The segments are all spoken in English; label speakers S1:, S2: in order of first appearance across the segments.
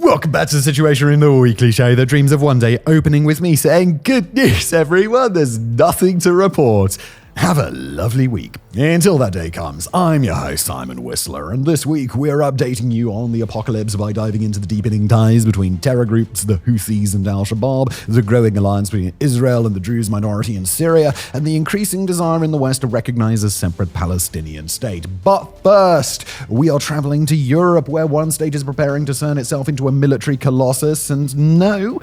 S1: Welcome back to the Situation Room, the weekly show that dreams of one day opening with me saying, "Good news, everyone, there's nothing to report." Have a lovely week. Until that day comes, I'm your host, Simon Whistler, and this week we're updating you on the apocalypse by diving into the deepening ties between terror groups, the Houthis and Al-Shabaab, the growing alliance between Israel and the Druze minority in Syria, and the increasing desire in the West to recognize a separate Palestinian state. But first, we are traveling to Europe, where one state is preparing to turn itself into a military colossus, and no,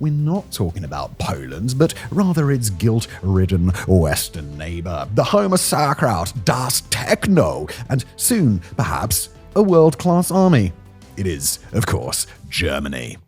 S1: we're not talking about Poland, but rather its guilt-ridden western neighbor, the home of sauerkraut, das Techno, and soon, perhaps, a world-class army. It is, of course, Germany.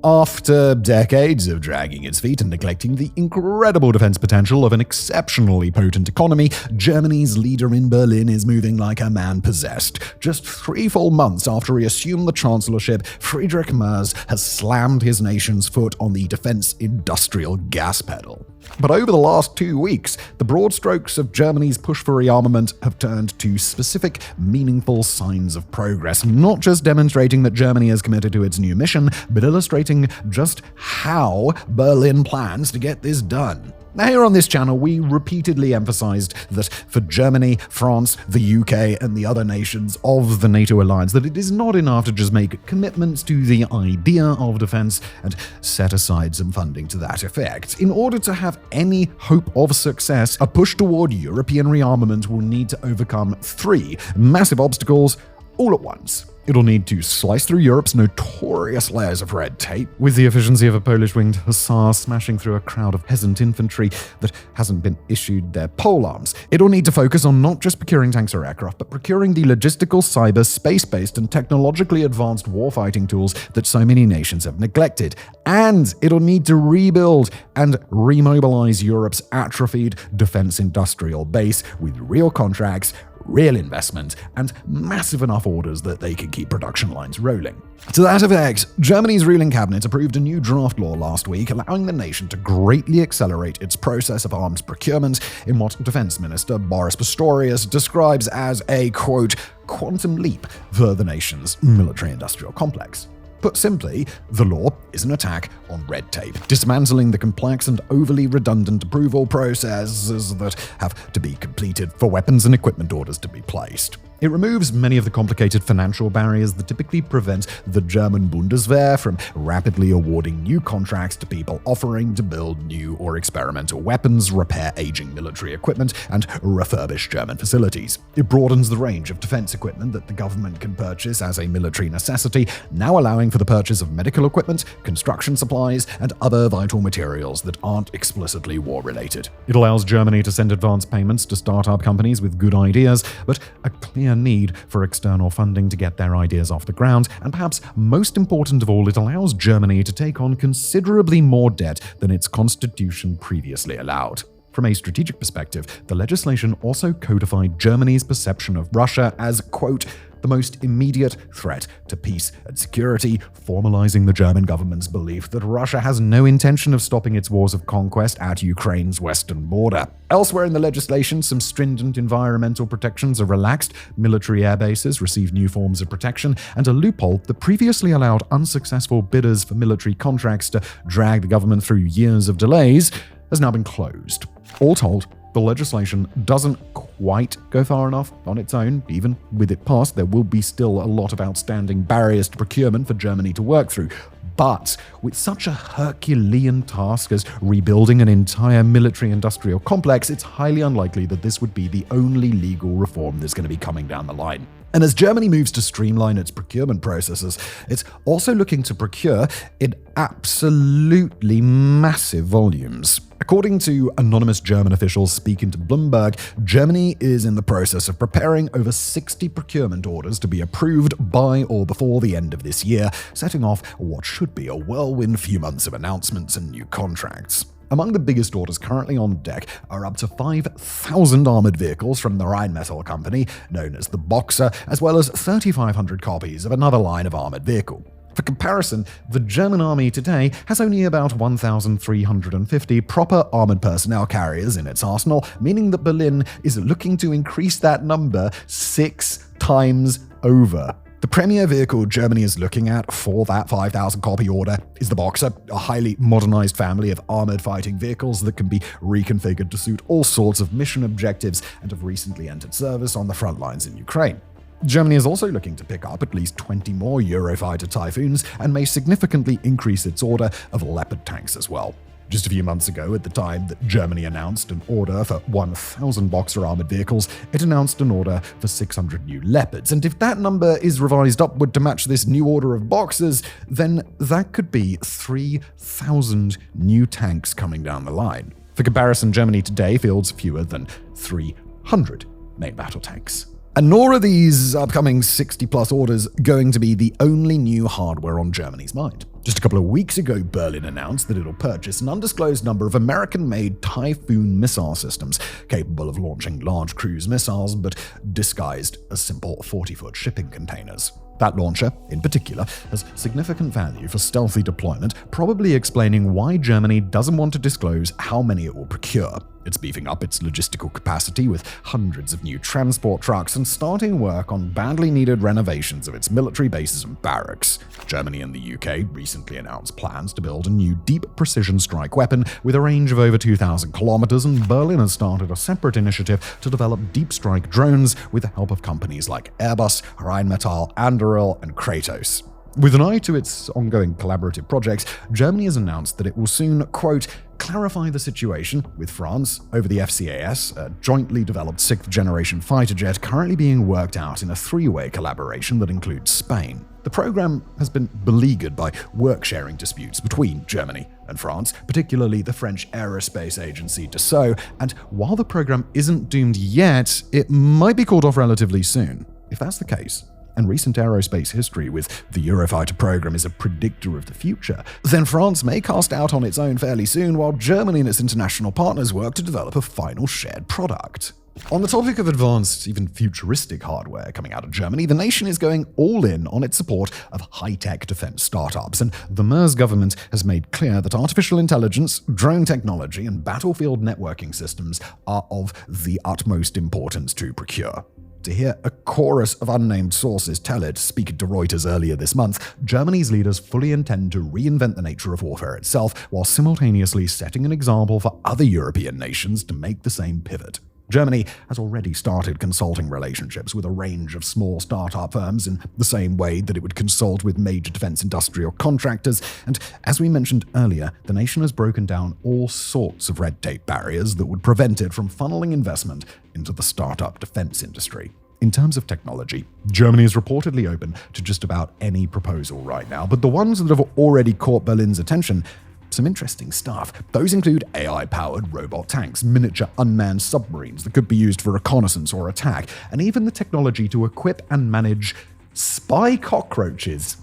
S1: After decades of dragging its feet and neglecting the incredible defense potential of an exceptionally potent economy, Germany's leader in Berlin is moving like a man possessed. Just 3 full months after he assumed the chancellorship, Friedrich Merz has slammed his nation's foot on the defense industrial gas pedal. But over the last 2 weeks, the broad strokes of Germany's push for rearmament have turned to specific, meaningful signs of progress, not just demonstrating that Germany is committed to its new mission, but illustrating just how Berlin plans to get this done. Now, here on this channel, we repeatedly emphasized that for Germany, France, the UK, and the other nations of the NATO alliance, that it is not enough to just make commitments to the idea of defense and set aside some funding to that effect. In order to have any hope of success, a push toward European rearmament will need to overcome 3 massive obstacles all at once. It'll need to slice through Europe's notorious layers of red tape, with the efficiency of a Polish-winged hussar smashing through a crowd of peasant infantry that hasn't been issued their polearms. It'll need to focus on not just procuring tanks or aircraft, but procuring the logistical, cyber, space-based, and technologically advanced warfighting tools that so many nations have neglected. And it'll need to rebuild and remobilize Europe's atrophied defense industrial base with real contracts, real investment, and massive enough orders that they can keep production lines rolling. To that effect, Germany's ruling cabinet approved a new draft law last week, allowing the nation to greatly accelerate its process of arms procurement in what Defense Minister Boris Pistorius describes as a, quote, quantum leap for the nation's military-industrial complex. Put simply, the law is an attack on red tape, dismantling the complex and overly redundant approval processes that have to be completed for weapons and equipment orders to be placed. It removes many of the complicated financial barriers that typically prevent the German Bundeswehr from rapidly awarding new contracts to people offering to build new or experimental weapons, repair aging military equipment, and refurbish German facilities. It broadens the range of defense equipment that the government can purchase as a military necessity, now allowing for the purchase of medical equipment, construction supplies, and other vital materials that aren't explicitly war-related. It allows Germany to send advance payments to startup companies with good ideas, but a clear need for external funding to get their ideas off the ground, and perhaps most important of all, it allows Germany to take on considerably more debt than its constitution previously allowed. From a strategic perspective, the legislation also codified Germany's perception of Russia as, quote, the most immediate threat to peace and security, formalizing the German government's belief that Russia has no intention of stopping its wars of conquest at Ukraine's western border. Elsewhere in the legislation, some stringent environmental protections are relaxed, military air bases receive new forms of protection, and a loophole that previously allowed unsuccessful bidders for military contracts to drag the government through years of delays has now been closed. All told, the legislation doesn't quite go far enough on its own. Even with it passed, there will be still a lot of outstanding barriers to procurement for Germany to work through. But with such a Herculean task as rebuilding an entire military-industrial complex, it's highly unlikely that this would be the only legal reform that's going to be coming down the line. And as Germany moves to streamline its procurement processes, it's also looking to procure in absolutely massive volumes. According to anonymous German officials speaking to Bloomberg, Germany is in the process of preparing over 60 procurement orders to be approved by or before the end of this year, setting off what should be a whirlwind few months of announcements and new contracts. Among the biggest orders currently on deck are up to 5,000 armored vehicles from the Rheinmetall company, known as the Boxer, as well as 3,500 copies of another line of armored vehicle. For comparison, the German army today has only about 1,350 proper armored personnel carriers in its arsenal, meaning that Berlin is looking to increase that number 6 times over. The premier vehicle Germany is looking at for that 5,000 copy order is the Boxer, a highly modernized family of armored fighting vehicles that can be reconfigured to suit all sorts of mission objectives and have recently entered service on the front lines in Ukraine. Germany is also looking to pick up at least 20 more Eurofighter Typhoons and may significantly increase its order of Leopard tanks as well. Just a few months ago, at the time that Germany announced an order for 1,000 Boxer armored vehicles, it announced an order for 600 new Leopards. And if that number is revised upward to match this new order of Boxers, then that could be 3,000 new tanks coming down the line. For comparison, Germany today fields fewer than 300 main battle tanks. And nor are these upcoming 60-plus orders going to be the only new hardware on Germany's mind. Just a couple of weeks ago, Berlin announced that it'll purchase an undisclosed number of American-made Typhoon missile systems, capable of launching large cruise missiles, but disguised as simple 40-foot shipping containers. That launcher, in particular, has significant value for stealthy deployment, probably explaining why Germany doesn't want to disclose how many it will procure. It's beefing up its logistical capacity with hundreds of new transport trucks and starting work on badly needed renovations of its military bases and barracks. Germany and the UK recently announced plans to build a new deep precision strike weapon with a range of over 2,000 kilometers, and Berlin has started a separate initiative to develop deep strike drones with the help of companies like Airbus, Rheinmetall, Anduril, and Kratos. With an eye to its ongoing collaborative projects, Germany has announced that it will soon, quote, clarify the situation with France over the FCAS, a jointly developed 6th-generation fighter jet currently being worked out in a 3-way collaboration that includes Spain. The program has been beleaguered by work-sharing disputes between Germany and France, particularly the French aerospace agency Dassault, and while the program isn't doomed yet, it might be called off relatively soon. If that's the case, and recent aerospace history with the Eurofighter program is a predictor of the future, then France may cast out on its own fairly soon while Germany and its international partners work to develop a final shared product. On the topic of advanced, even futuristic hardware coming out of Germany, the nation is going all in on its support of high-tech defense startups, and the Merz government has made clear that artificial intelligence, drone technology, and battlefield networking systems are of the utmost importance to procure. To hear a chorus of unnamed sources tell it, speaking to Reuters earlier this month, Germany's leaders fully intend to reinvent the nature of warfare itself, while simultaneously setting an example for other European nations to make the same pivot. Germany has already started consulting relationships with a range of small startup firms in the same way that it would consult with major defense industrial contractors, and as we mentioned earlier, the nation has broken down all sorts of red tape barriers that would prevent it from funneling investment into the startup defense industry. In terms of technology, Germany is reportedly open to just about any proposal right now, but the ones that have already caught Berlin's attention, some interesting stuff. Those include AI-powered robot tanks, miniature unmanned submarines that could be used for reconnaissance or attack, and even the technology to equip and manage spy cockroaches.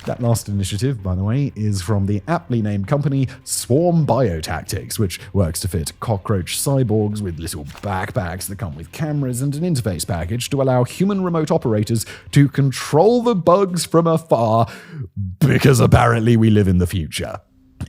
S1: That last initiative, by the way, is from the aptly named company Swarm Biotactics, which works to fit cockroach cyborgs with little backpacks that come with cameras and an interface package to allow human remote operators to control the bugs from afar, because apparently we live in the future.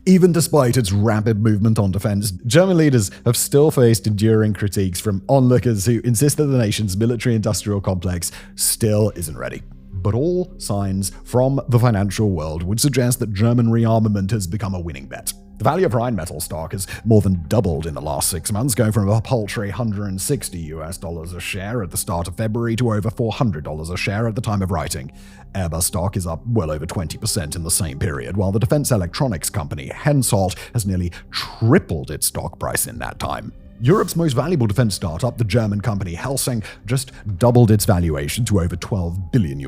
S1: Even despite its rapid movement on defense, German leaders have still faced enduring critiques from onlookers who insist that the nation's military-industrial complex still isn't ready. But all signs from the financial world would suggest that German rearmament has become a winning bet. The value of Rheinmetall stock has more than doubled in the last 6 months, going from a paltry $160 a share at the start of February to over $400 a share at the time of writing. Airbus stock is up well over 20% in the same period, while the defense electronics company Hensoldt has nearly tripled its stock price in that time. Europe's most valuable defense startup, the German company Helsing, just doubled its valuation to over $12 billion,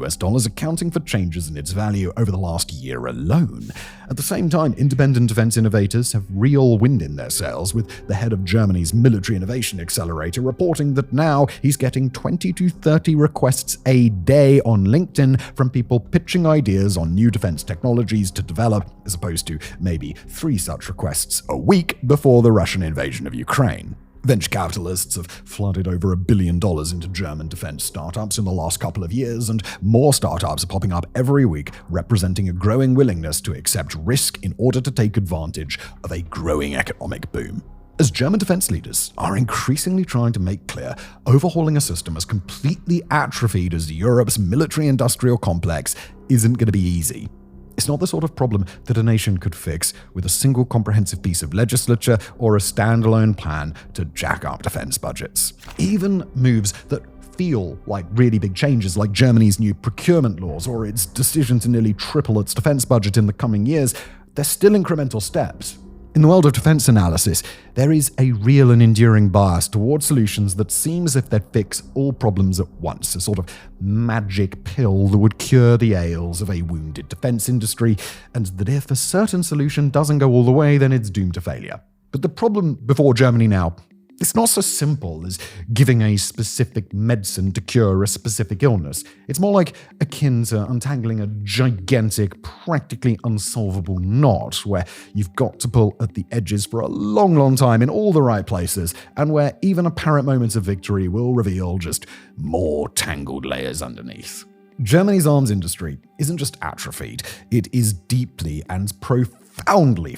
S1: accounting for changes in its value over the last year alone. At the same time, independent defense innovators have real wind in their sails, with the head of Germany's Military Innovation Accelerator reporting that now he's getting 20 to 30 requests a day on LinkedIn from people pitching ideas on new defense technologies to develop, as opposed to maybe 3 such requests a week before the Russian invasion of Ukraine. Venture capitalists have flooded over $1 billion into German defense startups in the last couple of years, and more startups are popping up every week, representing a growing willingness to accept risk in order to take advantage of a growing economic boom. As German defense leaders are increasingly trying to make clear, overhauling a system as completely atrophied as Europe's military-industrial complex isn't going to be easy. It's not the sort of problem that a nation could fix with a single comprehensive piece of legislature or a standalone plan to jack up defense budgets. Even moves that feel like really big changes, like Germany's new procurement laws or its decision to nearly triple its defense budget in the coming years, they're still incremental steps. In the world of defense analysis, there is a real and enduring bias towards solutions that seem as if they'd fix all problems at once, a sort of magic pill that would cure the ails of a wounded defense industry, and that if a certain solution doesn't go all the way, then it's doomed to failure. But the problem before Germany now, it's not so simple as giving a specific medicine to cure a specific illness. It's more like akin to untangling a gigantic, practically unsolvable knot where you've got to pull at the edges for a long, long time in all the right places, and where even apparent moments of victory will reveal just more tangled layers underneath. Germany's arms industry isn't just atrophied, it is deeply and profoundly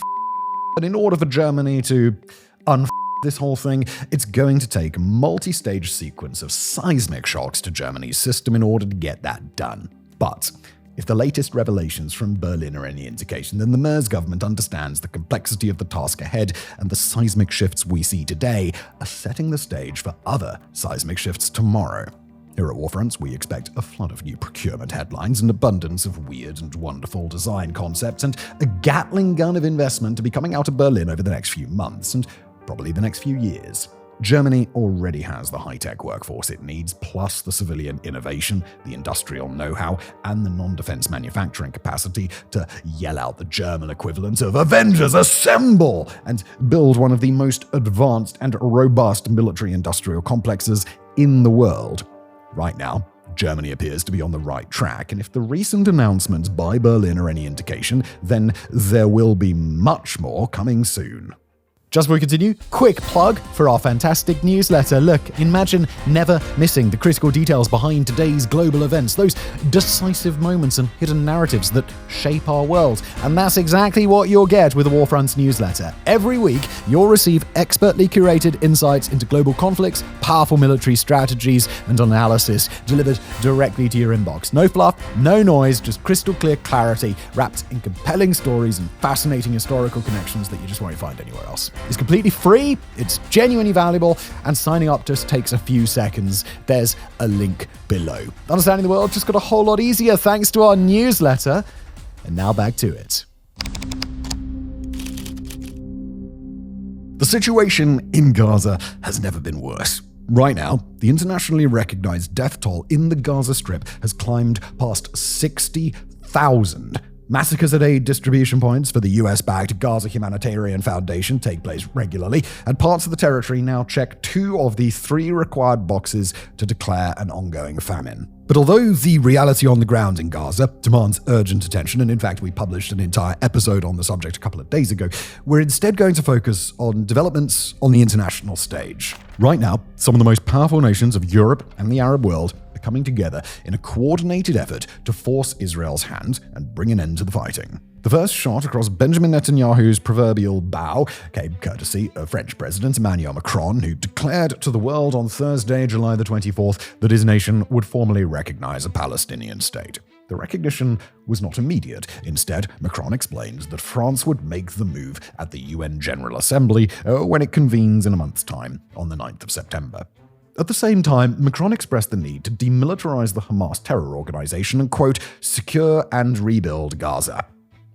S1: but in order for Germany to this whole thing, it's going to take a multi-stage sequence of seismic shocks to Germany's system in order to get that done. But if the latest revelations from Berlin are any indication, then the Merz government understands the complexity of the task ahead, and the seismic shifts we see today are setting the stage for other seismic shifts tomorrow. Here at WarFronts, we expect a flood of new procurement headlines, an abundance of weird and wonderful design concepts, and a Gatling gun of investment to be coming out of Berlin over the next few months, and probably the next few years. Germany already has the high-tech workforce it needs, plus the civilian innovation, the industrial know-how, and the non-defense manufacturing capacity to yell out the German equivalent of Avengers Assemble and build one of the most advanced and robust military-industrial complexes in the world. Right now, Germany appears to be on the right track, and if the recent announcements by Berlin are any indication, then there will be much more coming soon. Just before we continue, quick plug for our fantastic newsletter. Look, imagine never missing the critical details behind today's global events, those decisive moments and hidden narratives that shape our world. And that's exactly what you'll get with the WarFronts newsletter. Every week, you'll receive expertly curated insights into global conflicts, powerful military strategies, and analysis delivered directly to your inbox. No fluff, no noise, just crystal clear clarity wrapped in compelling stories and fascinating historical connections that you just won't find anywhere else. It's completely free, it's genuinely valuable, and signing up just takes a few seconds. There's a link below. Understanding the world just got a whole lot easier thanks to our newsletter. And now back to it. The situation in Gaza has never been worse. Right now, the internationally recognized death toll in the Gaza Strip has climbed past 60,000. Massacres at aid distribution points for the US-backed Gaza Humanitarian Foundation take place regularly, and parts of the territory now check 2 of the 3 required boxes to declare an ongoing famine. But although the reality on the ground in Gaza demands urgent attention, and in fact we published an entire episode on the subject a couple of days ago, we're instead going to focus on developments on the international stage. Right now, some of the most powerful nations of Europe and the Arab world are coming together in a coordinated effort to force Israel's hand and bring an end to the fighting. The first shot across Benjamin Netanyahu's proverbial bow came courtesy of French President Emmanuel Macron, who declared to the world on Thursday, July the 24th, that his nation would formally recognize a Palestinian state. The recognition was not immediate. Instead, Macron explained that France would make the move at the UN General Assembly when it convenes in a month's time, on the 9th of September. At the same time, Macron expressed the need to demilitarize the Hamas terror organization and, quote, secure and rebuild Gaza.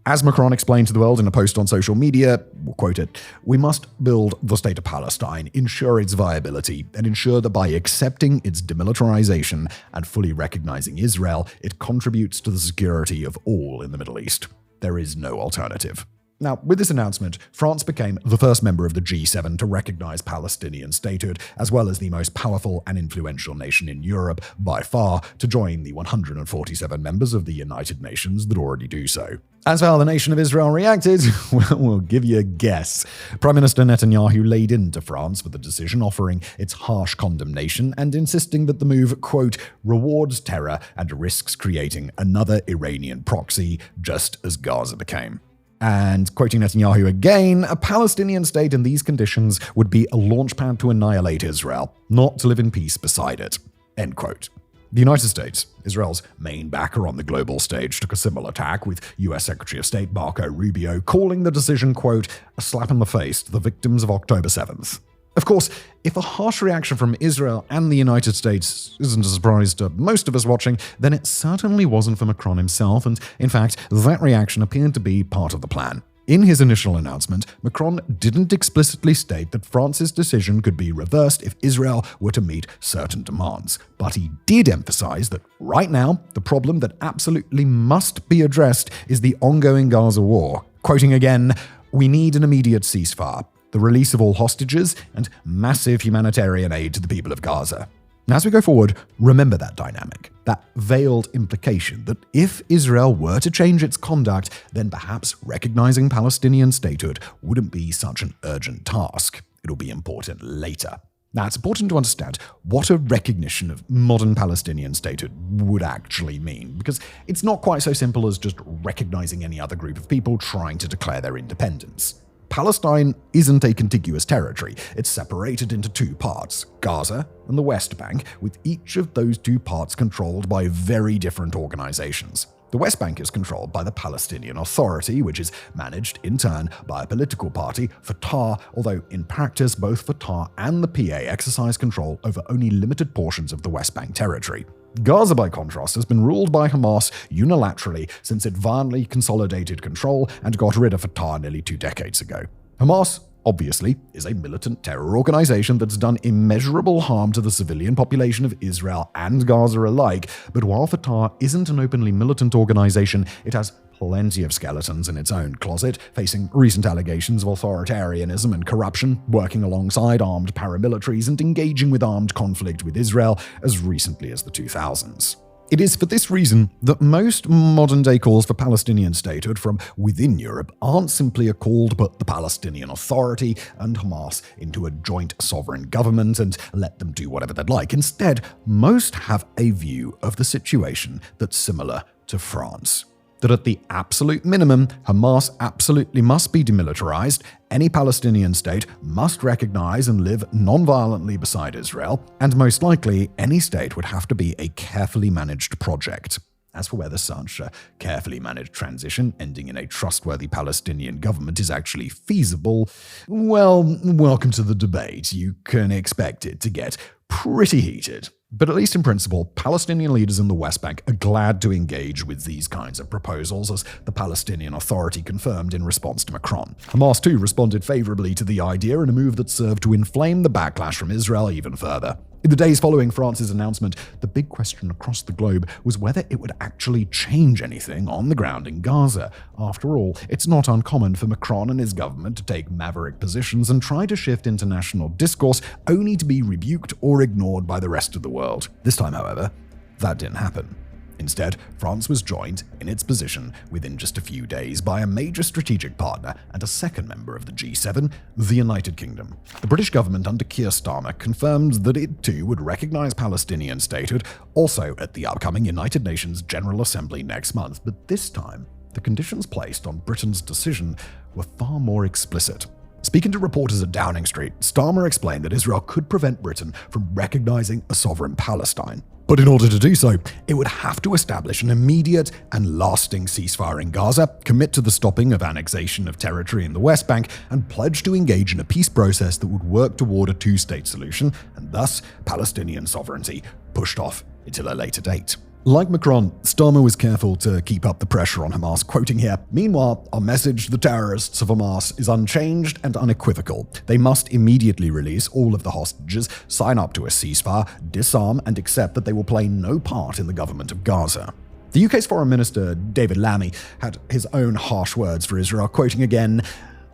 S1: As Macron explained to the world in a post on social media, we'll quote it, "We must build the state of Palestine, ensure its viability, and ensure that by accepting its demilitarization and fully recognizing Israel, it contributes to the security of all in the Middle East. There is no alternative." Now, with this announcement, France became the first member of the G7 to recognize Palestinian statehood, as well as the most powerful and influential nation in Europe by far to join the 147 members of the United Nations that already do so. As for how the nation of Israel reacted, well, we'll give you a guess. Prime Minister Netanyahu laid into France for the decision, offering its harsh condemnation and insisting that the move, quote, rewards terror and risks creating another Iranian proxy, just as Gaza became. And, quoting Netanyahu again, a Palestinian state in these conditions would be a launchpad to annihilate Israel, not to live in peace beside it. End quote. The United States, Israel's main backer on the global stage, took a similar tack, with U.S. Secretary of State Marco Rubio calling the decision, quote, a slap in the face to the victims of October 7th. Of course, if a harsh reaction from Israel and the United States isn't a surprise to most of us watching, then it certainly wasn't for Macron himself, and in fact, that reaction appeared to be part of the plan. In his initial announcement, Macron didn't explicitly state that France's decision could be reversed if Israel were to meet certain demands, but he did emphasize that right now, the problem that absolutely must be addressed is the ongoing Gaza war. Quoting again, we need an immediate ceasefire, the release of all hostages, and massive humanitarian aid to the people of Gaza. As we go forward, remember that dynamic, that veiled implication that if Israel were to change its conduct, then perhaps recognizing Palestinian statehood wouldn't be such an urgent task. It'll be important later. Now, it's important to understand what a recognition of modern Palestinian statehood would actually mean, because it's not quite so simple as just recognizing any other group of people trying to declare their independence. Palestine isn't a contiguous territory. It's separated into two parts, Gaza and the West Bank, with each of those two parts controlled by very different organizations. The West Bank is controlled by the Palestinian Authority, which is managed in turn by a political party, Fatah, although in practice both Fatah and the PA exercise control over only limited portions of the West Bank territory. Gaza, by contrast, has been ruled by Hamas unilaterally since it violently consolidated control and got rid of Fatah nearly 2 decades ago. Hamas, obviously, is a militant terror organization that's done immeasurable harm to the civilian population of Israel and Gaza alike, but while Fatah isn't an openly militant organization, it has plenty of skeletons in its own closet, facing recent allegations of authoritarianism and corruption, working alongside armed paramilitaries and engaging with armed conflict with Israel as recently as the 2000s. It is for this reason that most modern-day calls for Palestinian statehood from within Europe aren't simply a call to put the Palestinian Authority and Hamas into a joint sovereign government and let them do whatever they'd like. Instead, most have a view of the situation that's similar to France. That at the absolute minimum, Hamas absolutely must be demilitarized, any Palestinian state must recognize and live non-violently beside Israel, and most likely, any state would have to be a carefully managed project. As for whether such a carefully managed transition ending in a trustworthy Palestinian government is actually feasible, well, welcome to the debate. You can expect it to get pretty heated. But at least in principle, Palestinian leaders in the West Bank are glad to engage with these kinds of proposals, as the Palestinian Authority confirmed in response to Macron. Hamas too responded favorably to the idea in a move that served to inflame the backlash from Israel even further. In the days following France's announcement, the big question across the globe was whether it would actually change anything on the ground in Gaza. After all, it's not uncommon for Macron and his government to take maverick positions and try to shift international discourse only to be rebuked or ignored by the rest of the world. This time, however, that didn't happen. Instead, France was joined in its position within just a few days by a major strategic partner and a second member of the G7, the United Kingdom. The British government under Keir Starmer confirmed that it too would recognize Palestinian statehood, also at the upcoming United Nations General Assembly next month, but this time, the conditions placed on Britain's decision were far more explicit. Speaking to reporters at Downing Street, Starmer explained that Israel could prevent Britain from recognizing a sovereign Palestine. But in order to do so, it would have to establish an immediate and lasting ceasefire in Gaza, commit to the stopping of annexation of territory in the West Bank, and pledge to engage in a peace process that would work toward a two-state solution, and thus Palestinian sovereignty pushed off until a later date. Like Macron, Starmer was careful to keep up the pressure on Hamas, quoting here, "Meanwhile, our message to the terrorists of Hamas is unchanged and unequivocal. They must immediately release all of the hostages, sign up to a ceasefire, disarm, and accept that they will play no part in the government of Gaza." The UK's Foreign Minister, David Lammy, had his own harsh words for Israel, quoting again,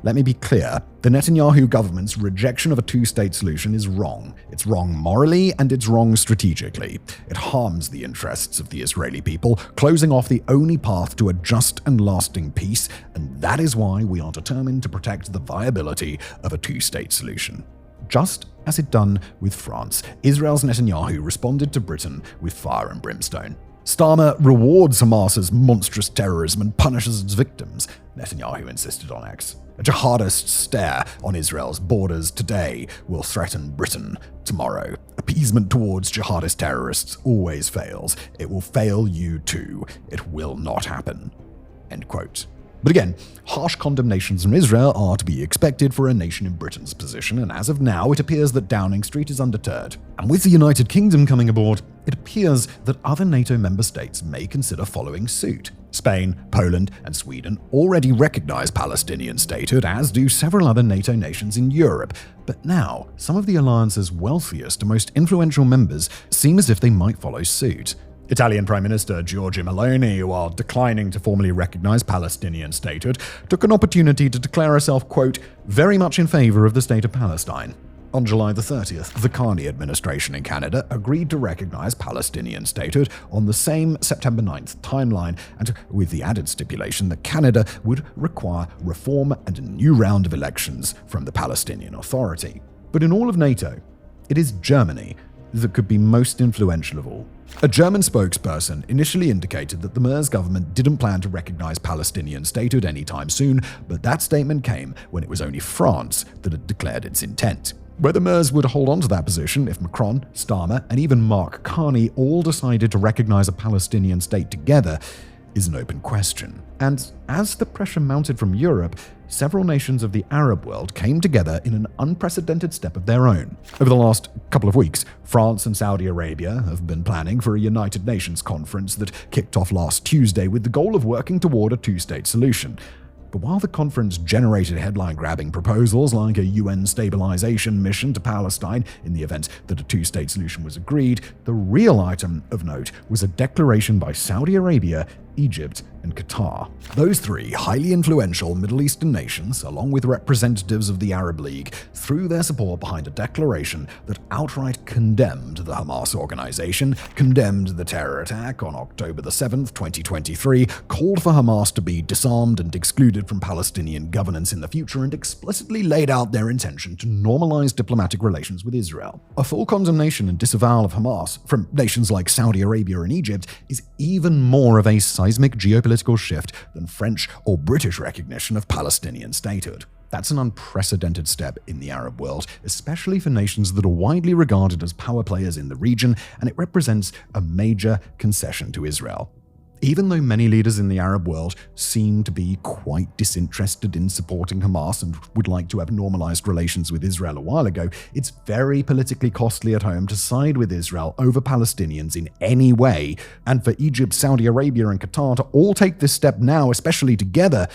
S1: "Let me be clear, the Netanyahu government's rejection of a two-state solution is wrong. It's wrong morally and it's wrong strategically. It harms the interests of the Israeli people, closing off the only path to a just and lasting peace, and that is why we are determined to protect the viability of a two-state solution." Just as it done with France, Israel's Netanyahu responded to Britain with fire and brimstone. Starmer rewards Hamas's monstrous terrorism and punishes its victims, Netanyahu insisted on X. A jihadist stare on Israel's borders today will threaten Britain tomorrow. Appeasement towards jihadist terrorists always fails. It will fail you too. It will not happen. End quote. But again, harsh condemnations from Israel are to be expected for a nation in Britain's position, and as of now, it appears that Downing Street is undeterred. And with the United Kingdom coming aboard, it appears that other NATO member states may consider following suit. Spain, Poland, and Sweden already recognize Palestinian statehood, as do several other NATO nations in Europe. But now, some of the alliance's wealthiest and most influential members seem as if they might follow suit. Italian Prime Minister Giorgia Meloni, while declining to formally recognize Palestinian statehood, took an opportunity to declare herself, quote, "very much in favor of the state of Palestine." On July the 30th, the Carney administration in Canada agreed to recognize Palestinian statehood on the same September 9th timeline, and with the added stipulation that Canada would require reform and a new round of elections from the Palestinian Authority. But in all of NATO, it is Germany that could be most influential of all. A German spokesperson initially indicated that the Merz government didn't plan to recognize Palestinian statehood anytime soon, but that statement came when it was only France that had declared its intent. Whether Merz would hold on to that position if Macron, Starmer, and even Mark Carney all decided to recognize a Palestinian state together is an open question. And as the pressure mounted from Europe, several nations of the Arab world came together in an unprecedented step of their own. Over the last couple of weeks, France and Saudi Arabia have been planning for a United Nations conference that kicked off last Tuesday with the goal of working toward a two-state solution. But while the conference generated headline-grabbing proposals like a UN stabilization mission to Palestine in the event that a two-state solution was agreed, the real item of note was a declaration by Saudi Arabia, Egypt, and Qatar. Those three highly influential Middle Eastern nations, along with representatives of the Arab League, threw their support behind a declaration that outright condemned the Hamas organization, condemned the terror attack on October the 7th, 2023, called for Hamas to be disarmed and excluded from Palestinian governance in the future, and explicitly laid out their intention to normalize diplomatic relations with Israel. A full condemnation and disavowal of Hamas from nations like Saudi Arabia and Egypt is even more of a seismic geopolitical shift than French or British recognition of Palestinian statehood. That's an unprecedented step in the Arab world, especially for nations that are widely regarded as power players in the region, and it represents a major concession to Israel. Even though many leaders in the Arab world seem to be quite disinterested in supporting Hamas and would like to have normalized relations with Israel a while ago, it's very politically costly at home to side with Israel over Palestinians in any way. And for Egypt, Saudi Arabia, and Qatar to all take this step now, especially together,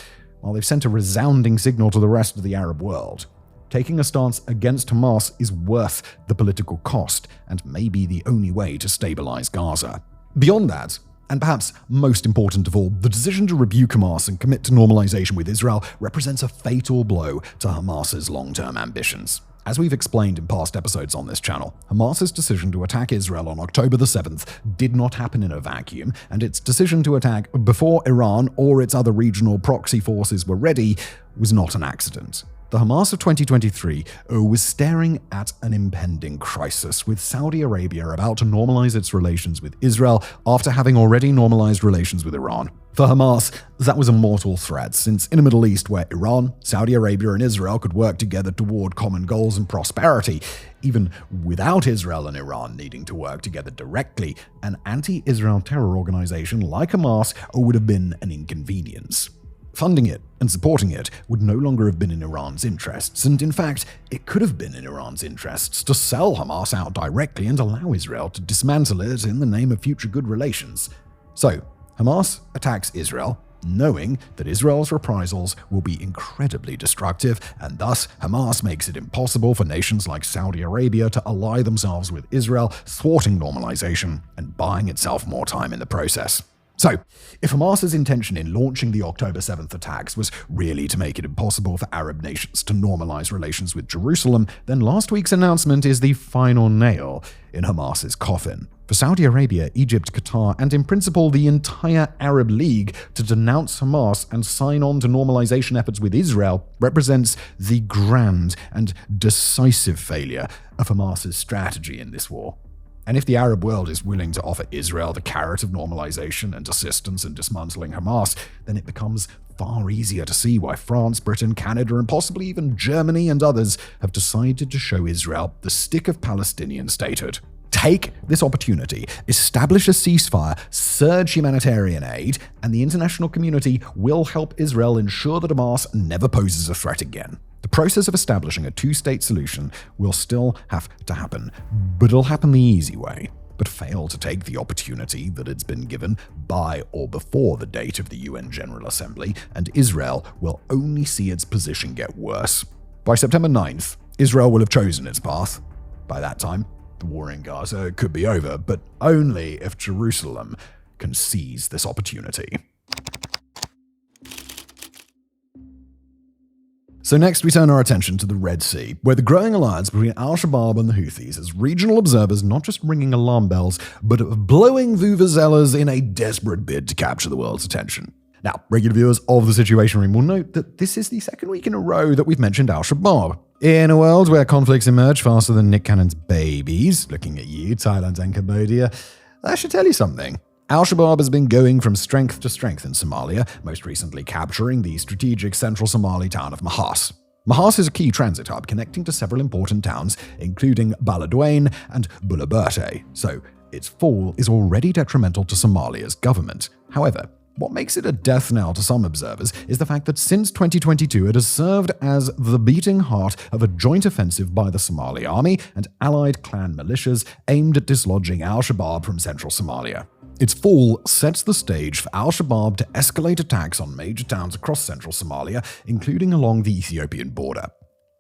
S1: well, they've sent a resounding signal to the rest of the Arab world. Taking a stance against Hamas is worth the political cost and may be the only way to stabilize Gaza. Beyond that, and perhaps most important of all, the decision to rebuke Hamas and commit to normalization with Israel represents a fatal blow to Hamas's long-term ambitions. As we've explained in past episodes on this channel, Hamas's decision to attack Israel on October the 7th did not happen in a vacuum, and its decision to attack before Iran or its other regional proxy forces were ready was not an accident. The Hamas of 2023 was staring at an impending crisis, with Saudi Arabia about to normalize its relations with Israel after having already normalized relations with Iran. For Hamas, that was a mortal threat, since in a Middle East where Iran, Saudi Arabia, and Israel could work together toward common goals and prosperity, even without Israel and Iran needing to work together directly, an anti-Israel terror organization like Hamas would have been an inconvenience. Funding it and supporting it would no longer have been in Iran's interests, and in fact, it could have been in Iran's interests to sell Hamas out directly and allow Israel to dismantle it in the name of future good relations. So, Hamas attacks Israel, knowing that Israel's reprisals will be incredibly destructive, and thus Hamas makes it impossible for nations like Saudi Arabia to ally themselves with Israel, thwarting normalization and buying itself more time in the process. So, if Hamas's intention in launching the October 7th attacks was really to make it impossible for Arab nations to normalize relations with Jerusalem, then last week's announcement is the final nail in Hamas's coffin. For Saudi Arabia, Egypt, Qatar, and in principle the entire Arab League to denounce Hamas and sign on to normalization efforts with Israel represents the grand and decisive failure of Hamas's strategy in this war. And if the Arab world is willing to offer Israel the carrot of normalization and assistance in dismantling Hamas, then it becomes far easier to see why France, Britain, Canada, and possibly even Germany and others have decided to show Israel the stick of Palestinian statehood. Take this opportunity, establish a ceasefire, surge humanitarian aid, and the international community will help Israel ensure that Hamas never poses a threat again. The process of establishing a two-state solution will still have to happen, but it'll happen the easy way. But fail to take the opportunity that it's been given by or before the date of the UN General Assembly, and Israel will only see its position get worse. By September 9th, Israel will have chosen its path. By that time, the war in Gaza could be over, but only if Jerusalem can seize this opportunity. So next we turn our attention to the Red Sea, where the growing alliance between Al-Shabaab and the Houthis has regional observers not just ringing alarm bells, but blowing vuvuzelas in a desperate bid to capture the world's attention. Now, regular viewers of The Situation Room will note that this is the second week in a row that we've mentioned Al-Shabaab. In a world where conflicts emerge faster than Nick Cannon's babies, looking at you, Thailand and Cambodia, that should tell you something. Al-Shabaab has been going from strength to strength in Somalia, most recently capturing the strategic central Somali town of Mahas. Mahas is a key transit hub connecting to several important towns, including Beledweyne and Bulaberte, so its fall is already detrimental to Somalia's government. However, what makes it a death knell to some observers is the fact that since 2022 it has served as the beating heart of a joint offensive by the Somali army and allied clan militias aimed at dislodging Al-Shabaab from central Somalia. Its fall sets the stage for Al-Shabaab to escalate attacks on major towns across central Somalia, including along the Ethiopian border.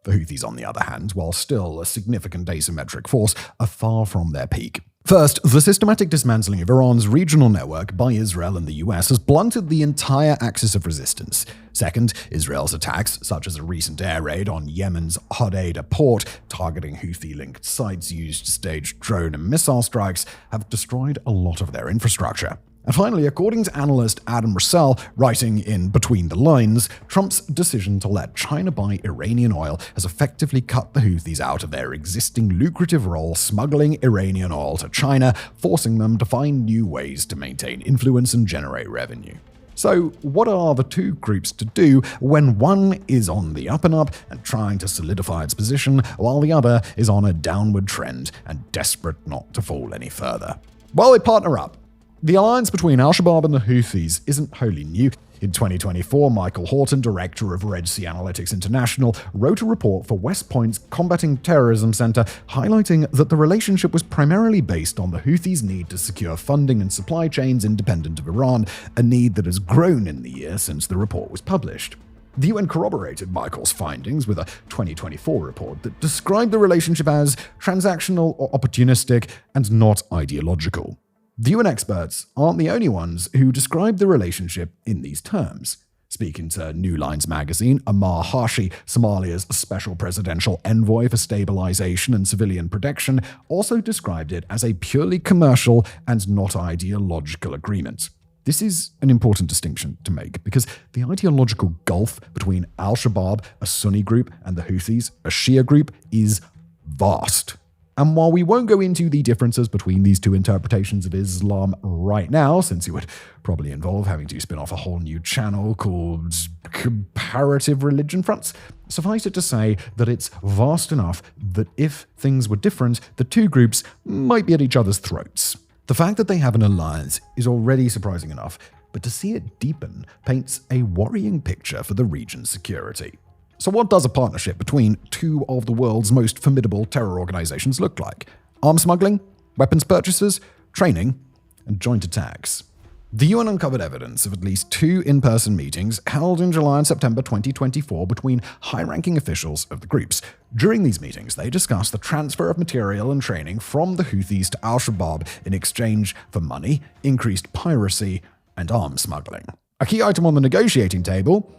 S1: The Houthis, on the other hand, while still a significant asymmetric force, are far from their peak. First, the systematic dismantling of Iran's regional network by Israel and the US has blunted the entire axis of resistance. Second, Israel's attacks, such as a recent air raid on Yemen's Hodeidah port, targeting Houthi-linked sites used to stage drone and missile strikes, have destroyed a lot of their infrastructure. And finally, according to analyst Adam Russell, writing in Between the Lines, Trump's decision to let China buy Iranian oil has effectively cut the Houthis out of their existing lucrative role smuggling Iranian oil to China, forcing them to find new ways to maintain influence and generate revenue. So, what are the two groups to do when one is on the up and up and trying to solidify its position, while the other is on a downward trend and desperate not to fall any further? Well, they partner up. The alliance between Al-Shabaab and the Houthis isn't wholly new. In 2024, Michael Horton, director of Red Sea Analytics International, wrote a report for West Point's Combating Terrorism Center, highlighting that the relationship was primarily based on the Houthis' need to secure funding and supply chains independent of Iran, a need that has grown in the year since the report was published. The UN corroborated Michael's findings with a 2024 report that described the relationship as transactional or opportunistic and not ideological. The UN experts aren't the only ones who describe the relationship in these terms. Speaking to New Lines magazine, Amar Hashi, Somalia's special presidential envoy for stabilization and civilian protection, also described it as a purely commercial and not ideological agreement. This is an important distinction to make because the ideological gulf between Al-Shabaab, a Sunni group, and the Houthis, a Shia group, is vast. And while we won't go into the differences between these two interpretations of Islam right now, since it would probably involve having to spin off a whole new channel called Comparative Religion Fronts, suffice it to say that it's vast enough that if things were different, the two groups might be at each other's throats. The fact that they have an alliance is already surprising enough, but to see it deepen paints a worrying picture for the region's security. So what does a partnership between two of the world's most formidable terror organizations look like? Arms smuggling, weapons purchases, training, and joint attacks. The UN uncovered evidence of at least two in-person meetings held in July and September 2024 between high-ranking officials of the groups. During these meetings, they discussed the transfer of material and training from the Houthis to Al-Shabaab in exchange for money, increased piracy, and arms smuggling. A key item on the negotiating table: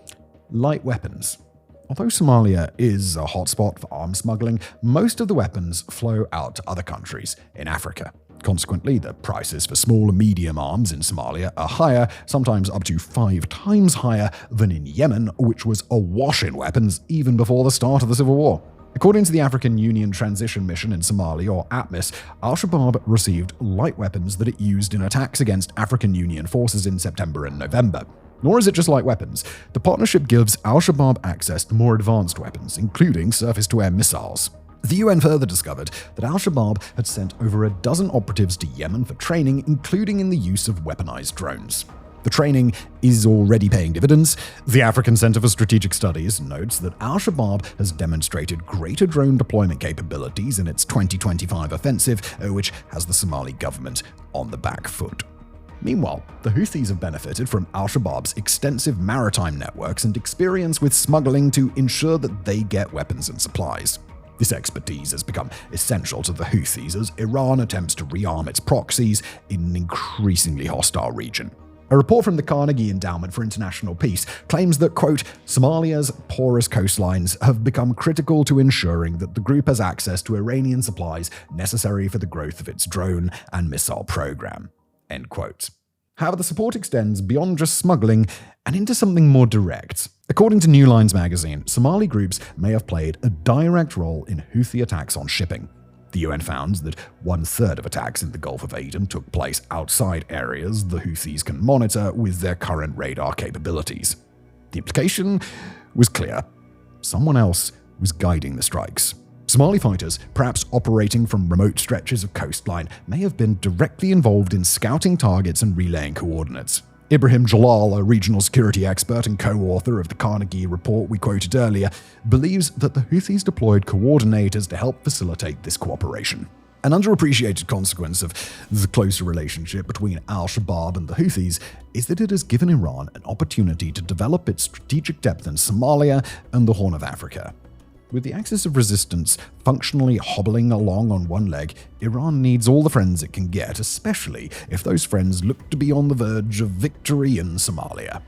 S1: light weapons. Although Somalia is a hotspot for arms smuggling, most of the weapons flow out to other countries in Africa. Consequently, the prices for small and medium arms in Somalia are higher, sometimes up to 5 times higher than in Yemen, which was awash in weapons even before the start of the civil war. According to the African Union Transition Mission in Somalia, or ATMIS, Al-Shabaab received light weapons that it used in attacks against African Union forces in September and November. Nor is it just light weapons. The partnership gives Al-Shabaab access to more advanced weapons, including surface-to-air missiles. The UN further discovered that Al-Shabaab had sent over a dozen operatives to Yemen for training, including in the use of weaponized drones. The training is already paying dividends. The African Center for Strategic Studies notes that Al-Shabaab has demonstrated greater drone deployment capabilities in its 2025 offensive, which has the Somali government on the back foot. Meanwhile, the Houthis have benefited from Al-Shabaab's extensive maritime networks and experience with smuggling to ensure that they get weapons and supplies. This expertise has become essential to the Houthis as Iran attempts to rearm its proxies in an increasingly hostile region. A report from the Carnegie Endowment for International Peace claims that, quote, Somalia's porous coastlines have become critical to ensuring that the group has access to Iranian supplies necessary for the growth of its drone and missile program, end quote. However, the support extends beyond just smuggling and into something more direct. According to New Lines magazine, Somali groups may have played a direct role in Houthi attacks on shipping. The UN found that 1/3 of attacks in the Gulf of Aden took place outside areas the Houthis can monitor with their current radar capabilities. The implication was clear. Someone else was guiding the strikes. Somali fighters, perhaps operating from remote stretches of coastline, may have been directly involved in scouting targets and relaying coordinates. Ibrahim Jalal, a regional security expert and co-author of the Carnegie report we quoted earlier, believes that the Houthis deployed coordinators to help facilitate this cooperation. An underappreciated consequence of the closer relationship between Al-Shabaab and the Houthis is that it has given Iran an opportunity to develop its strategic depth in Somalia and the Horn of Africa. With the axis of resistance functionally hobbling along on one leg, Iran needs all the friends it can get, especially if those friends look to be on the verge of victory in Somalia.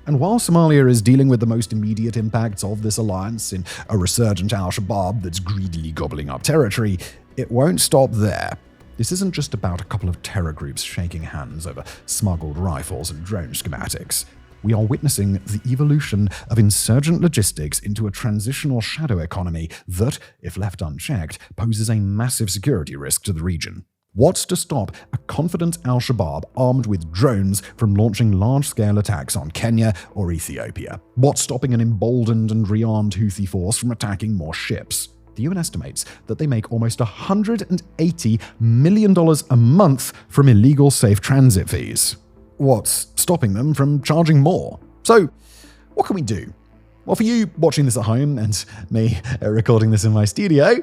S1: And while Somalia is dealing with the most immediate impacts of this alliance in a resurgent Al-Shabaab that's greedily gobbling up territory, it won't stop there. This isn't just about a couple of terror groups shaking hands over smuggled rifles and drone schematics. We are witnessing the evolution of insurgent logistics into a transitional shadow economy that, if left unchecked, poses a massive security risk to the region. What's to stop a confident Al-Shabaab armed with drones from launching large-scale attacks on Kenya or Ethiopia? What's stopping an emboldened and rearmed Houthi force from attacking more ships? The UN estimates that they make almost $180 million a month from illegal safe transit fees. What's stopping them from charging more? So, what can we do? Well, for you watching this at home and me recording this in my studio,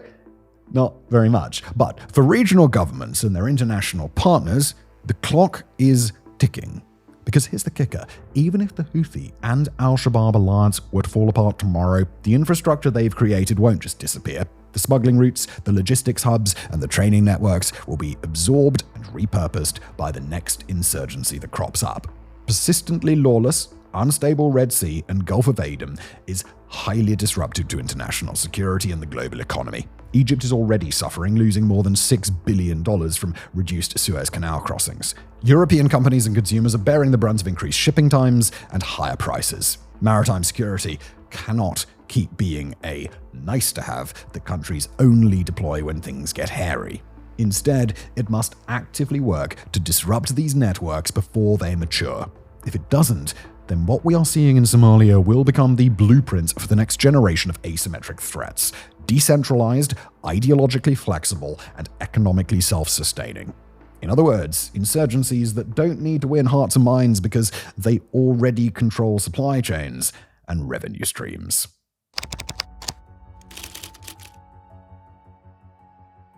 S1: not very much. But for regional governments and their international partners, the clock is ticking. Because here's the kicker, even if the Houthi and Al-Shabaab alliance were to fall apart tomorrow, the infrastructure they've created won't just disappear. The smuggling routes, the logistics hubs, and the training networks will be absorbed and repurposed by the next insurgency that crops up. Persistently lawless, unstable Red Sea and Gulf of Aden is highly disruptive to international security and the global economy. Egypt is already suffering, losing more than $6 billion from reduced Suez Canal crossings. European companies and consumers are bearing the brunt of increased shipping times and higher prices. Maritime security cannot keep being a nice-to-have that countries only deploy when things get hairy. Instead, it must actively work to disrupt these networks before they mature. If it doesn't, then what we are seeing in Somalia will become the blueprint for the next generation of asymmetric threats: decentralized, ideologically flexible, and economically self-sustaining. In other words, insurgencies that don't need to win hearts and minds because they already control supply chains and revenue streams.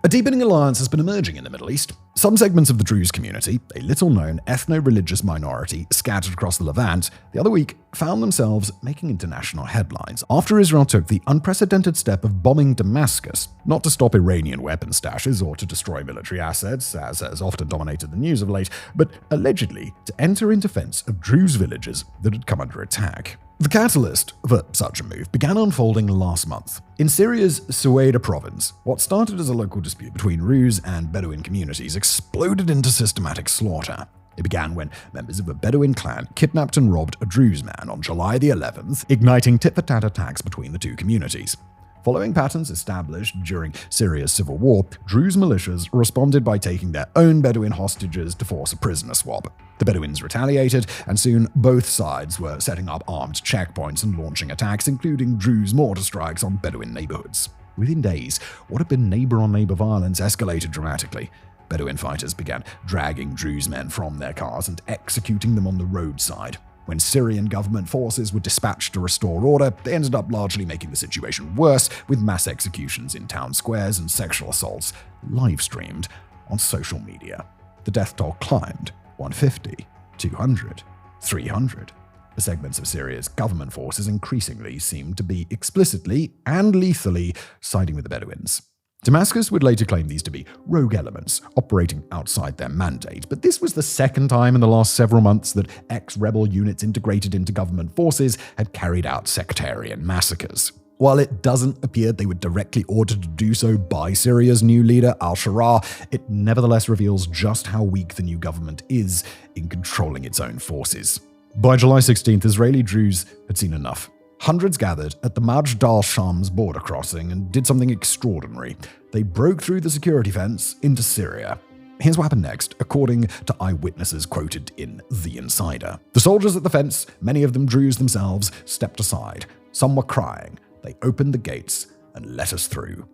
S1: A deepening alliance has been emerging in the Middle East. Some segments of the Druze community, a little-known ethno-religious minority scattered across the Levant, the other week found themselves making international headlines after Israel took the unprecedented step of bombing Damascus, not to stop Iranian weapon stashes or to destroy military assets, as has often dominated the news of late, but allegedly to enter in defense of Druze villages that had come under attack. The catalyst for such a move began unfolding last month. In Syria's Suwaida province, what started as a local dispute between Druze and Bedouin communities exploded into systematic slaughter. It began when members of a Bedouin clan kidnapped and robbed a Druze man on July the 11th, igniting tit-for-tat attacks between the two communities. Following patterns established during Syria's civil war, Druze militias responded by taking their own Bedouin hostages to force a prisoner swap. The Bedouins retaliated, and soon both sides were setting up armed checkpoints and launching attacks, including Druze mortar strikes on Bedouin neighborhoods. Within days, what had been neighbor-on-neighbor violence escalated dramatically. Bedouin fighters began dragging Druze men from their cars and executing them on the roadside. When Syrian government forces were dispatched to restore order, they ended up largely making the situation worse, with mass executions in town squares and sexual assaults live-streamed on social media. The death toll climbed: 150, 200, 300. The segments of Syria's government forces increasingly seemed to be explicitly and lethally siding with the Bedouins. Damascus would later claim these to be rogue elements operating outside their mandate, but this was the second time in the last several months that ex-rebel units integrated into government forces had carried out sectarian massacres. While it doesn't appear they were directly ordered to do so by Syria's new leader, Al-Shabaab, it nevertheless reveals just how weak the new government is in controlling its own forces. By July 16th, Israeli Druze had seen enough. Hundreds gathered at the Majd al-Shams border crossing and did something extraordinary. They broke through the security fence into Syria. Here's what happened next, according to eyewitnesses quoted in The Insider. The soldiers at the fence, many of them Druze themselves, stepped aside. Some were crying. They opened the gates and let us through.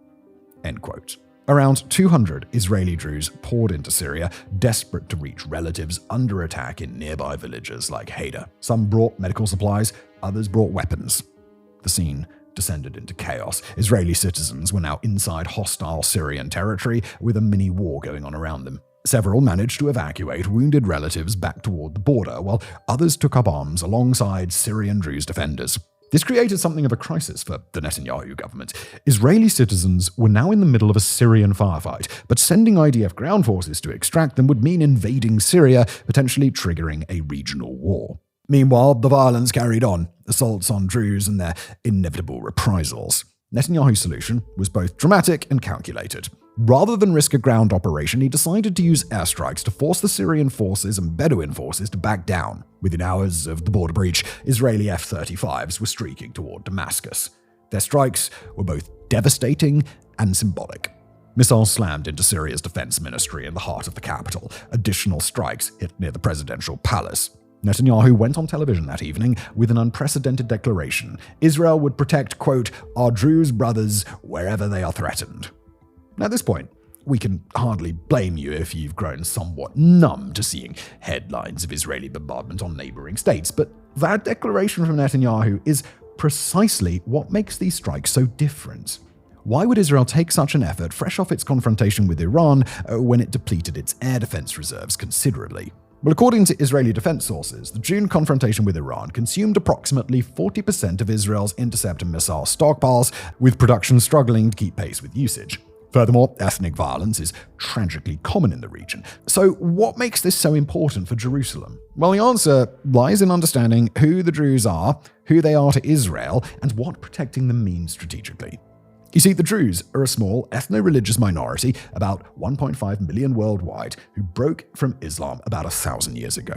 S1: End quote. Around 200 Israeli Druze poured into Syria, desperate to reach relatives under attack in nearby villages like Haida. Some brought medical supplies, others brought weapons. The scene descended into chaos. Israeli citizens were now inside hostile Syrian territory, with a mini war going on around them. Several managed to evacuate wounded relatives back toward the border, while others took up arms alongside Syrian Druze defenders. This created something of a crisis for the Netanyahu government. Israeli citizens were now in the middle of a Syrian firefight, but sending IDF ground forces to extract them would mean invading Syria, potentially triggering a regional war. Meanwhile, the violence carried on, assaults on Druze and their inevitable reprisals. Netanyahu's solution was both dramatic and calculated. Rather than risk a ground operation, he decided to use airstrikes to force the Syrian forces and Bedouin forces to back down. Within hours of the border breach, Israeli F-35s were streaking toward Damascus. Their strikes were both devastating and symbolic. Missiles slammed into Syria's defense ministry in the heart of the capital. Additional strikes hit near the presidential palace. Netanyahu went on television that evening with an unprecedented declaration. Israel would protect, quote, our Druze brothers wherever they are threatened. At this point, we can hardly blame you if you've grown somewhat numb to seeing headlines of Israeli bombardment on neighboring states, but that declaration from Netanyahu is precisely what makes these strikes so different. Why would Israel take such an effort fresh off its confrontation with Iran when it depleted its air defense reserves considerably? Well, according to Israeli defense sources, the June confrontation with Iran consumed approximately 40% of Israel's interceptor missile stockpiles, with production struggling to keep pace with usage. Furthermore, ethnic violence is tragically common in the region. So what makes this so important for Jerusalem? Well, the answer lies in understanding who the Druze are, who they are to Israel, and what protecting them means strategically. You see, the Druze are a small ethno-religious minority, about 1.5 million worldwide, who broke from Islam about 1,000 years ago.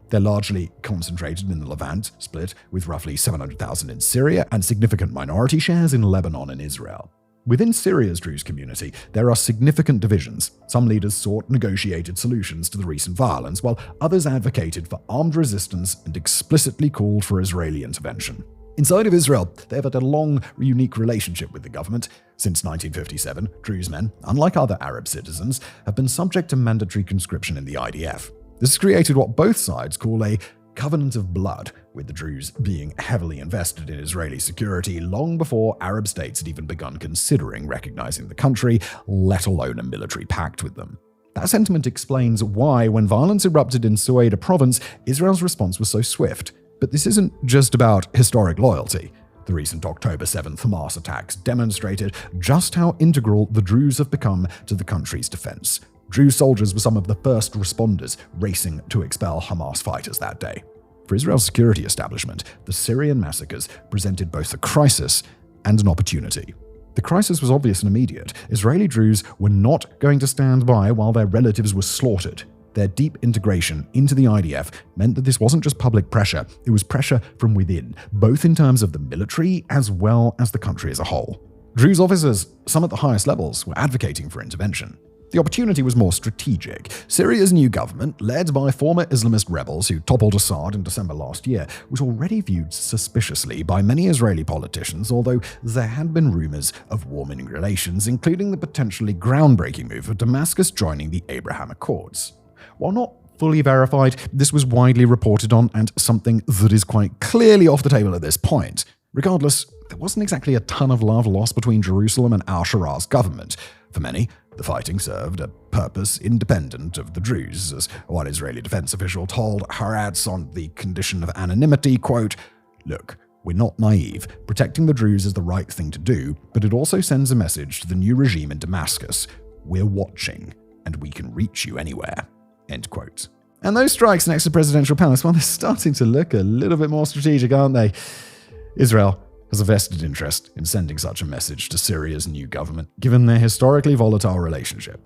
S1: They're largely concentrated in the Levant, split with roughly 700,000 in Syria, and significant minority shares in Lebanon and Israel. Within Syria's Druze community, there are significant divisions. Some leaders sought negotiated solutions to the recent violence, while others advocated for armed resistance and explicitly called for Israeli intervention. Inside of Israel, they have had a long, unique relationship with the government. Since 1957, Druze men, unlike other Arab citizens, have been subject to mandatory conscription in the IDF. This has created what both sides call a covenant of blood, with the Druze being heavily invested in Israeli security long before Arab states had even begun considering recognizing the country, let alone a military pact with them. That sentiment explains why, when violence erupted in Sueda province, Israel's response was so swift. But this isn't just about historic loyalty. The recent October 7th Hamas attacks demonstrated just how integral the Druze have become to the country's defense. Druze soldiers were some of the first responders racing to expel Hamas fighters that day. For Israel's security establishment, the Syrian massacres presented both a crisis and an opportunity. The crisis was obvious and immediate. Israeli Druze were not going to stand by while their relatives were slaughtered. Their deep integration into the IDF meant that this wasn't just public pressure, it was pressure from within, both in terms of the military as well as the country as a whole. Druze officers, some at the highest levels, were advocating for intervention. The opportunity was more strategic. Syria's new government, led by former Islamist rebels who toppled Assad in December last year, was already viewed suspiciously by many Israeli politicians, although there had been rumors of warming relations, including the potentially groundbreaking move of Damascus joining the Abraham Accords. While not fully verified, this was widely reported on and something that is quite clearly off the table at this point. Regardless, there wasn't exactly a ton of love lost between Jerusalem and Al-Shabaab's government. For many, the fighting served a purpose independent of the Druze, as one Israeli defense official told Haaretz on the condition of anonymity, quote, "Look, we're not naive. Protecting the Druze is the right thing to do, but it also sends a message to the new regime in Damascus. We're watching, and we can reach you anywhere." End quote. And those strikes next to presidential palace, well, they're starting to look a little bit more strategic, aren't they? Israel has a vested interest in sending such a message to Syria's new government, given their historically volatile relationship.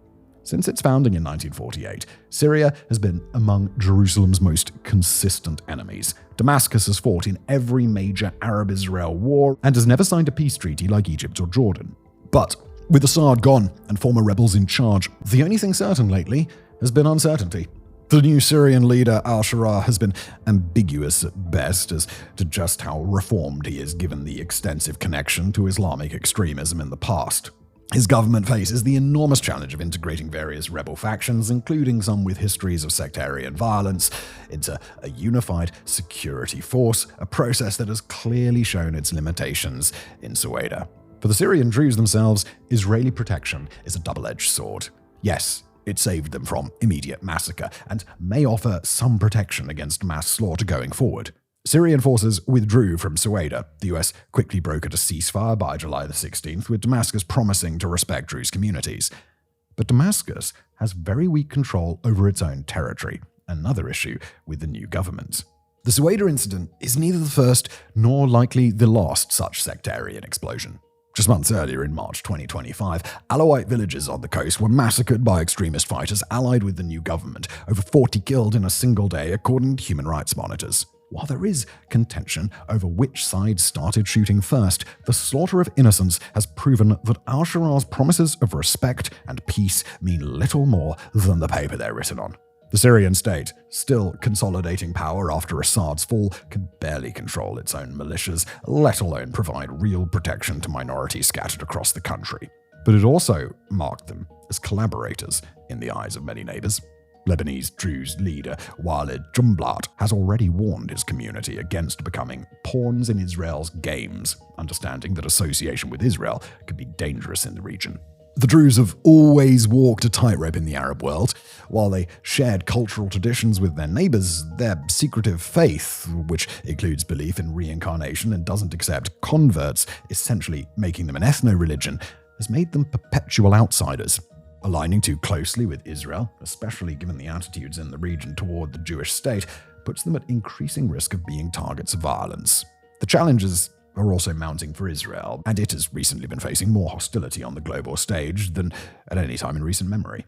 S1: Since its founding in 1948, Syria has been among Jerusalem's most consistent enemies. Damascus has fought in every major Arab-Israel war and has never signed a peace treaty like Egypt or Jordan. But with Assad gone and former rebels in charge, the only thing certain lately has been uncertainty. The new Syrian leader, al-Shabaab, has been ambiguous at best as to just how reformed he is given the extensive connection to Islamic extremism in the past. His government faces the enormous challenge of integrating various rebel factions, including some with histories of sectarian violence, into a unified security force, a process that has clearly shown its limitations in Sueda. For the Syrian Druze themselves, Israeli protection is a double-edged sword. Yes, it saved them from immediate massacre and may offer some protection against mass slaughter going forward. Syrian forces withdrew from Sueda. The US quickly brokered a ceasefire by July the 16th, with Damascus promising to respect Druze communities. But Damascus has very weak control over its own territory, another issue with the new government. The Sueda incident is neither the first nor likely the last such sectarian explosion. Just months earlier, in March 2025, Alawite villages on the coast were massacred by extremist fighters allied with the new government, over 40 killed in a single day, according to human rights monitors. While there is contention over which side started shooting first, the slaughter of innocents has proven that al-Shabaab's promises of respect and peace mean little more than the paper they're written on. The Syrian state, still consolidating power after Assad's fall, can barely control its own militias, let alone provide real protection to minorities scattered across the country. But it also marked them as collaborators in the eyes of many neighbors. Lebanese Druze leader Walid Jumblat has already warned his community against becoming pawns in Israel's games, understanding that association with Israel could be dangerous in the region. The Druze have always walked a tightrope in the Arab world. While they shared cultural traditions with their neighbors, their secretive faith, which includes belief in reincarnation and doesn't accept converts, essentially making them an ethno-religion, has made them perpetual outsiders. Aligning too closely with Israel, especially given the attitudes in the region toward the Jewish state, puts them at increasing risk of being targets of violence. The challenges are also mounting for Israel, and it has recently been facing more hostility on the global stage than at any time in recent memory.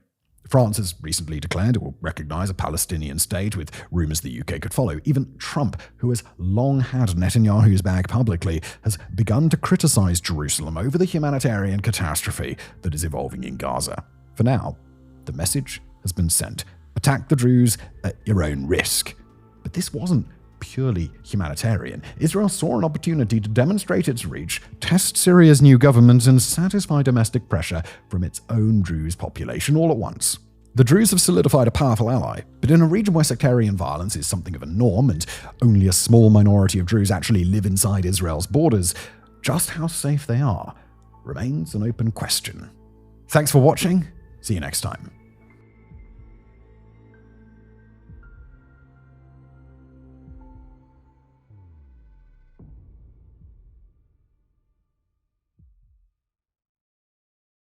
S1: France has recently declared it will recognize a Palestinian state, with rumors the UK could follow. Even Trump, who has long had Netanyahu's back publicly, has begun to criticize Jerusalem over the humanitarian catastrophe that is evolving in Gaza. For now, the message has been sent. Attack the Druze at your own risk. But this wasn't purely humanitarian. Israel saw an opportunity to demonstrate its reach, test Syria's new government, and satisfy domestic pressure from its own Druze population all at once. The Druze have solidified a powerful ally, but in a region where sectarian violence is something of a norm and only a small minority of Druze actually live inside Israel's borders, just how safe they are remains an open question. Thanks for watching. See you next time.